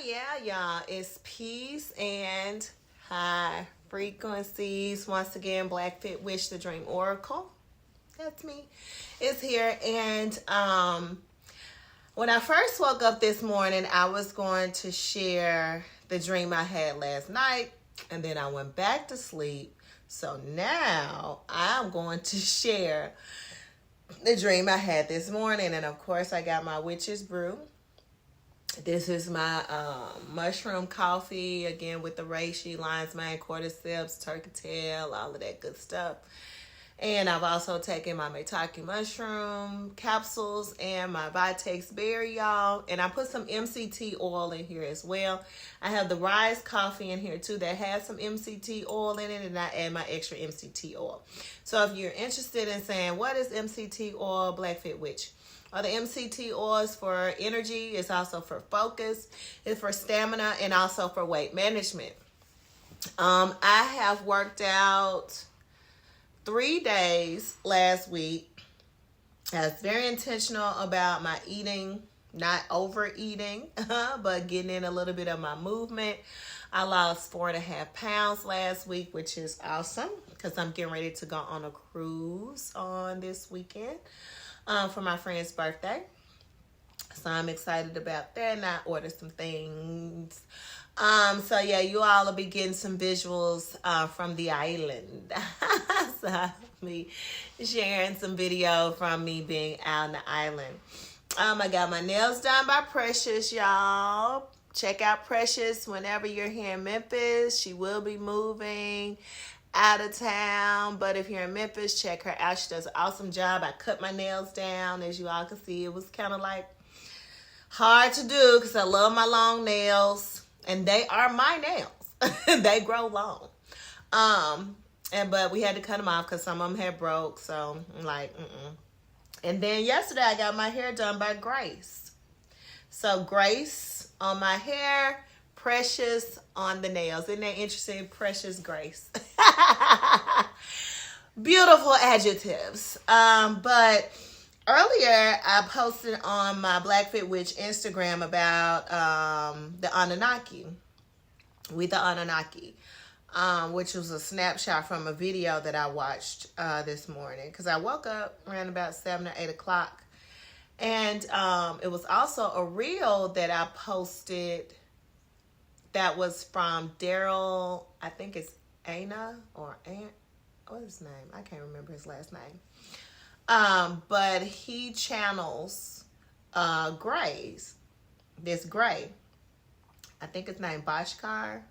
Yeah, y'all. It's peace and high frequencies. Once again, Black Fit Wish the Dream Oracle. That's me. It's here. And when I first woke up this morning, I was going to share the dream I had last night. And then I went back to sleep. So now I'm going to share the dream I had this morning. And of course, I got my witch's brew. This is my mushroom coffee, again with the reishi, lion's mane, cordyceps, turkey tail, all of that good stuff. And I've also taken my maitake mushroom capsules and my Vitex berry, y'all. And I put some MCT oil in here as well. I have the Rise coffee in here too that has some MCT oil in it, and I add my extra MCT oil. So if you're interested in saying, what is MCT oil, Black Fit Witch? The MCT oil is for energy. It's also for focus. It's for stamina and also for weight management. I have worked out 3 days last week. I was very intentional about my eating, not overeating, but getting in a little bit of my movement. I lost 4.5 pounds last week, which is awesome because I'm getting ready to go on a cruise on this weekend. For my friend's birthday. So I'm excited about that, and I ordered some things. So yeah, you all will be getting some visuals from the island. So I'll be sharing some video from me being out on the island. I got my nails done by Precious, y'all. Check out Precious whenever you're here in Memphis. She will be moving out of town, but if you're in Memphis, check her out. She does an awesome job. I cut my nails down. As you all can see, it was kind of like hard to do because I love my long nails, and they are my nails. They grow long. But we had to cut them off because some of them had broke. So I'm like, And then yesterday I got my hair done by Grace. So Grace on my hair, Precious on the nails. Isn't that interesting? Precious Grace. Beautiful adjectives. But earlier I posted on my Black Fit Witch Instagram about the Annunaki. With the Annunaki. Which was a snapshot from a video that I watched this morning. Because I woke up around about 7 or 8 o'clock. And it was also a reel that I posted that was from Daryl, I think it's Anna or Ant. What's his name? I can't remember his last name. But he channels Grays. This Gray. I think it's named Bhaskar,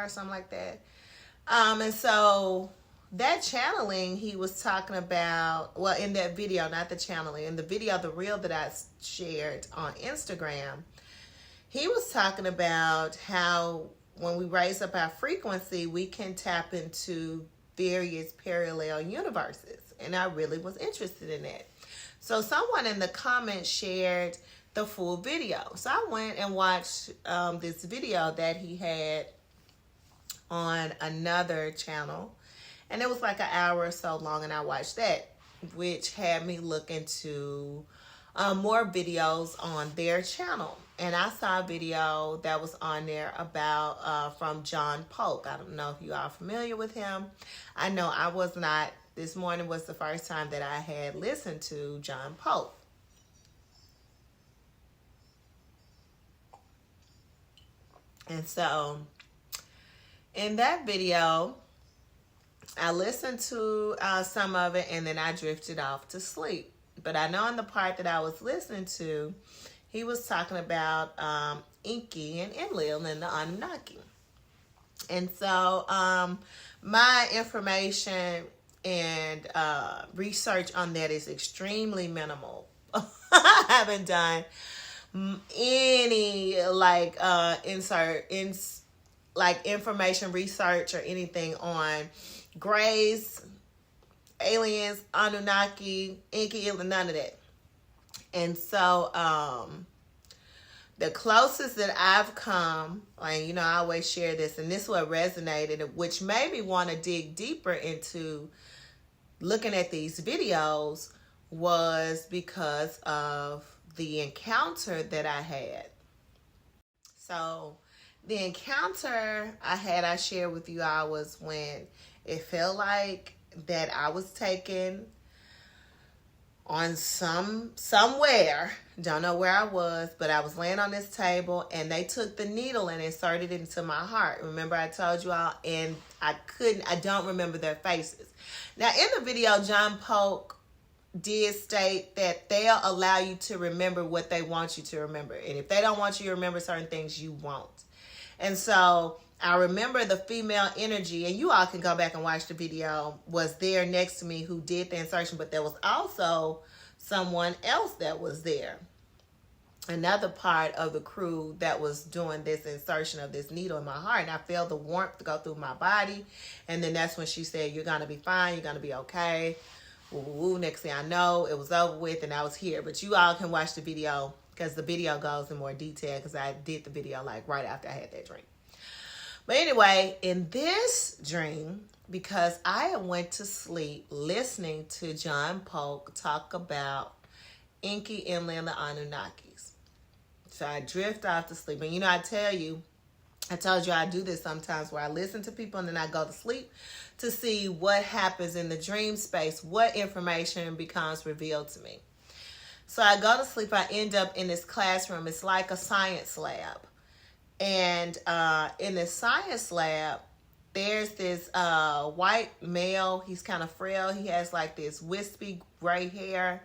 something like that. And so that channeling he was talking about, well, in that video, not the channeling, in the video, the reel that I shared on Instagram, he was talking about how when we raise up our frequency, we can tap into various parallel universes. And I really was interested in that. So someone in the comments shared the full video. So I went and watched this video that he had on another channel. And it was like an hour or so long, and I watched that, which had me look into more videos on their channel. And I saw a video that was on there about from John Polk. I don't know if you are familiar with him. I know I was not. This morning was the first time that I had listened to John Polk. And so in that video, I listened to some of it, and then I drifted off to sleep. But I know in the part that I was listening to, he was talking about Enki and Enlil and the Annunaki. And so my information and research on that is extremely minimal. I haven't done any information research or anything on Grays, aliens, Anunnaki, Enki, none of that. And so the closest that I've come, and I always share this, and this is what resonated, which made me want to dig deeper into looking at these videos, was because of the encounter that I had So the encounter I shared with you all was when it felt like that I was taken on somewhere, don't know where I was, but I was laying on this table and they took the needle and inserted it into my heart. Remember I told you all, and I don't remember their faces. Now in the video, John Polk did state that they'll allow you to remember what they want you to remember. And if they don't want you to remember certain things, you won't. And so I remember the female energy, and you all can go back and watch the video, was there next to me who did the insertion, but there was also someone else that was there. Another part of the crew that was doing this insertion of this needle in my heart. And I felt the warmth go through my body. And then that's when she said, you're going to be fine. You're going to be okay. Ooh, next thing I know, it was over with and I was here. But you all can watch the video because the video goes in more detail because I did the video like right after I had that dream. But anyway, in this dream, because I went to sleep listening to John Polk talk about Enki, Enlil, and the Anunnakis. So I drift off to sleep. And you know, I told you I do this sometimes where I listen to people and then I go to sleep to see what happens in the dream space, what information becomes revealed to me. So I go to sleep, I end up in this classroom. It's like a science lab. And in the science lab, there's this white male. He's kind of frail. He has like this wispy gray hair.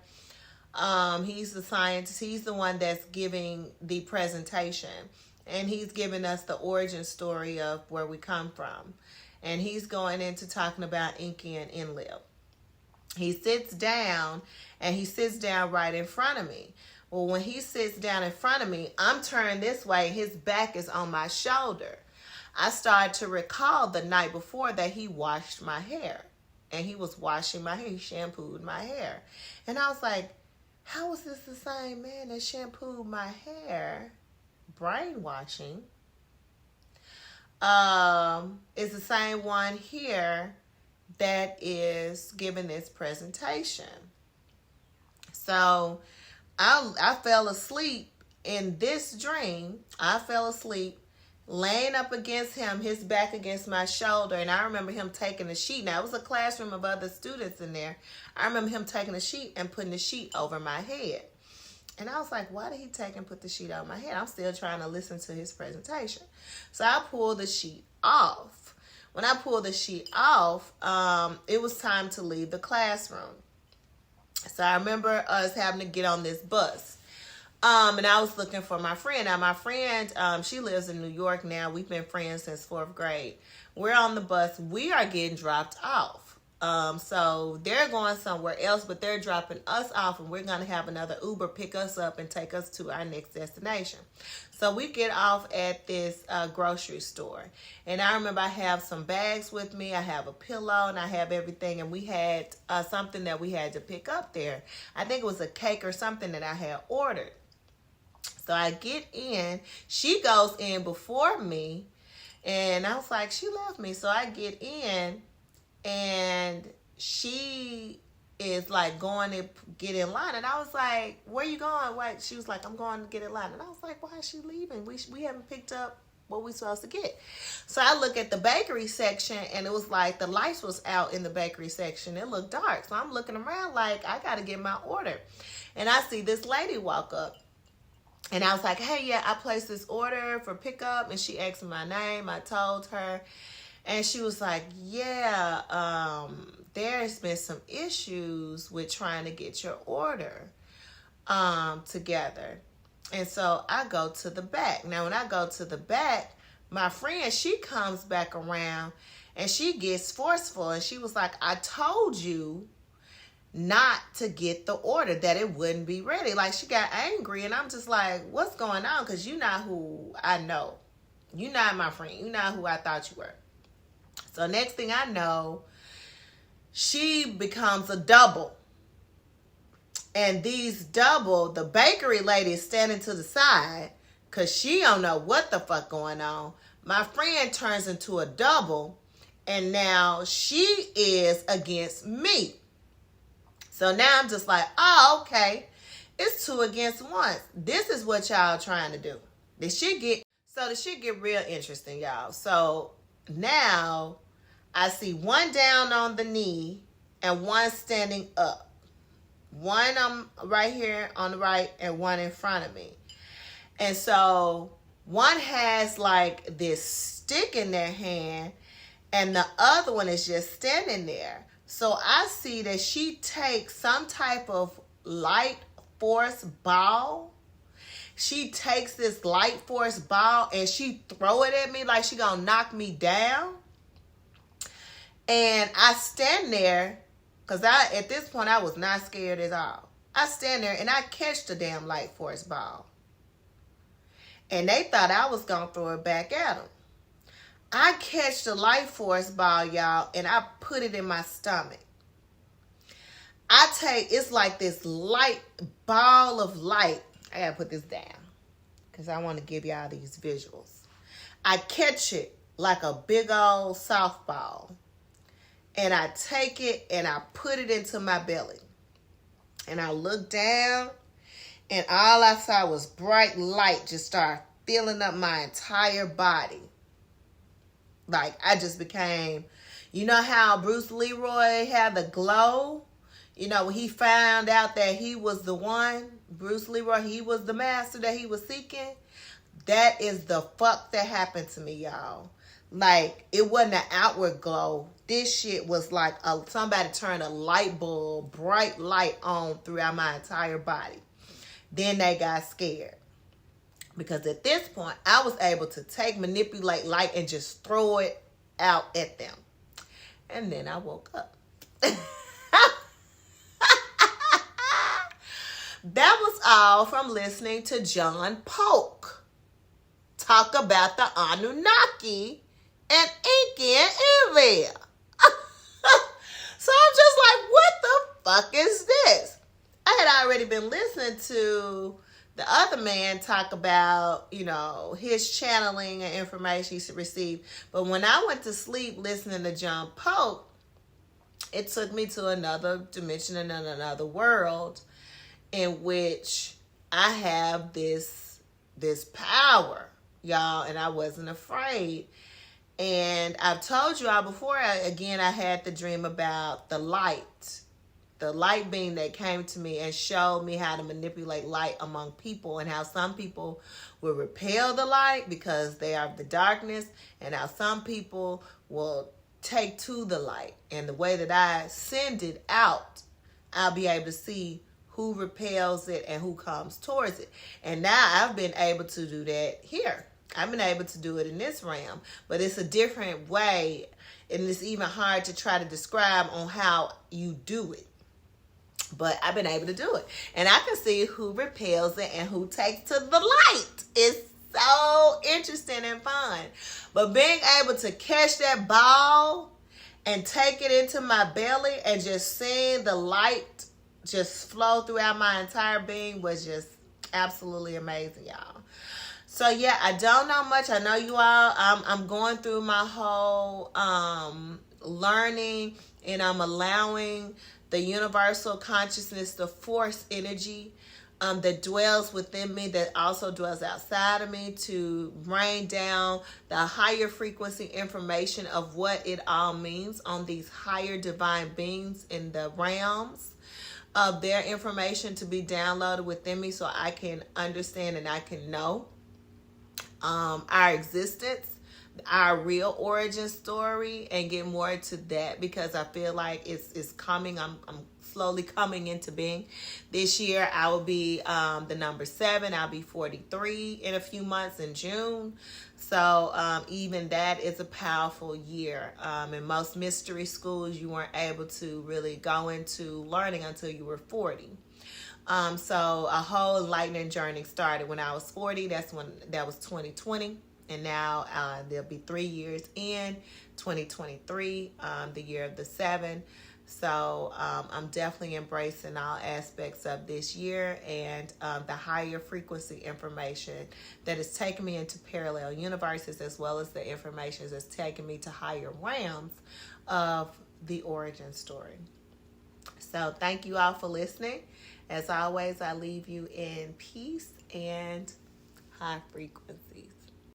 He's the scientist. He's the one that's giving the presentation. And he's giving us the origin story of where we come from. And he's going into talking about Enki and Enlil. He sits down, and he sits down right in front of me. Well, when he sits down in front of me, I'm turned this way. His back is on my shoulder. I started to recall the night before that he washed my hair. And he was washing my hair. He shampooed my hair. And I was like, how is this the same man that shampooed my hair? Brainwashing. Is the same one here that is giving this presentation. So I fell asleep in this dream. I fell asleep laying up against him, his back against my shoulder. And I remember him taking a sheet. Now, it was a classroom of other students in there. I remember him taking a sheet and putting the sheet over my head. And I was like, why did he take and put the sheet over my head? I'm still trying to listen to his presentation. So I pulled the sheet off. When I pulled the sheet off, it was time to leave the classroom. So I remember us having to get on this bus. And I was looking for my friend. Now, my friend, she lives in New York now. We've been friends since 4th grade. We're on the bus. We are getting dropped off. So they're going somewhere else, but they're dropping us off, and we're going to have another Uber pick us up and take us to our next destination. So we get off at this grocery store. And I remember I have some bags with me. I have a pillow and I have everything. And we had something that we had to pick up there. I think it was a cake or something that I had ordered. So I get in. She goes in before me. And I was like, she left me. So I get in. And she is like going to get in line. And I was like, where you going? Like, she was like, I'm going to get in line. And I was like, why is she leaving? We haven't picked up what we supposed to get. So I look at the bakery section, and it was like the lights was out in the bakery section. It looked dark. So I'm looking around like, I got to get my order. And I see this lady walk up. And I was like, hey, yeah, I placed this order for pickup. And she asked me my name. I told her. And she was like, yeah, there's been some issues with trying to get your order together. And so I go to the back. Now, when I go to the back, my friend, she comes back around and she gets forceful. And she was like, I told you not to get the order, that it wouldn't be ready. Like, she got angry. And I'm just like, what's going on? Because you're not who I know. You're not my friend. You're not who I thought you were. So next thing I know, she becomes a double. And these double, the bakery lady is standing to the side because she don't know what the fuck going on. My friend turns into a double, and now she is against me. So now I'm just like, oh, okay. It's 2 against 1. This is what y'all trying to do. Did she get... So the shit get real interesting, y'all. So now I see one down on the knee and one standing up. One right here on the right and one in front of me. And so one has like this stick in their hand and the other one is just standing there. So I see that she takes some type of light force ball. She takes this light force ball and she throw it at me like she gonna knock me down. And I stand there, because at this point I was not scared at all. I stand there and I catch the damn light force ball. And they thought I was gonna throw it back at them. I catch the light force ball, y'all, and I put it in my stomach. It's like this light ball of light. I gotta put this down because I want to give y'all these visuals. I catch it like a big old softball. And I take it and I put it into my belly. And I look down and all I saw was bright light just start filling up my entire body. Like I just became, you know how Bruce Leroy had the glow? You know, when he found out that he was the one, Bruce Leroy, he was the master that he was seeking. That is the fuck that happened to me, y'all. Like, it wasn't an outward glow. This shit was like somebody turned a light bulb, bright light on throughout my entire body. Then they got scared. Because at this point, I was able to manipulate light and just throw it out at them. And then I woke up. That was all from listening to John Polk talk about the Annunaki and Inky and Evil. So I'm just like, what the fuck is this? I had already been listening to the other man talk about, you know, his channeling and information he received. But when I went to sleep listening to John Polk, it took me to another dimension and another world in which I have this power, y'all, and I wasn't afraid. And I've told you all before, I had the dream about the light being that came to me and showed me how to manipulate light among people, and how some people will repel the light because they are the darkness, and how some people will take to the light. And the way that I send it out, I'll be able to see who repels it and who comes towards it. And now I've been able to do that here. I've been able to do it in this realm, but it's a different way, and it's even hard to try to describe on how you do it. But I've been able to do it. And I can see who repels it and who takes to the light. It's so interesting and fun. But being able to catch that ball and take it into my belly and just seeing the light just flow throughout my entire being was just absolutely amazing, y'all. So yeah, I don't know much. I know you all, I'm going through my whole learning, and I'm allowing the universal consciousness, the force energy that dwells within me, that also dwells outside of me, to rain down the higher frequency information of what it all means on these higher divine beings in the realms of their information, to be downloaded within me so I can understand and I can know our existence, our real origin story, and get more to that, because I feel like it's coming. I'm slowly coming into being. This year I will be the number 7. I'll be 43 in a few months in June. So even that is a powerful year. In most mystery schools, you weren't able to really go into learning until you were 40. So a whole enlightening journey started when I was 40. That was 2020. And now there'll be 3 years in 2023, the year of the 7. So I'm definitely embracing all aspects of this year, and the higher frequency information that is taking me into parallel universes, as well as the information that's taking me to higher realms of the origin story. So thank you all for listening. As always, I leave you in peace and high frequency.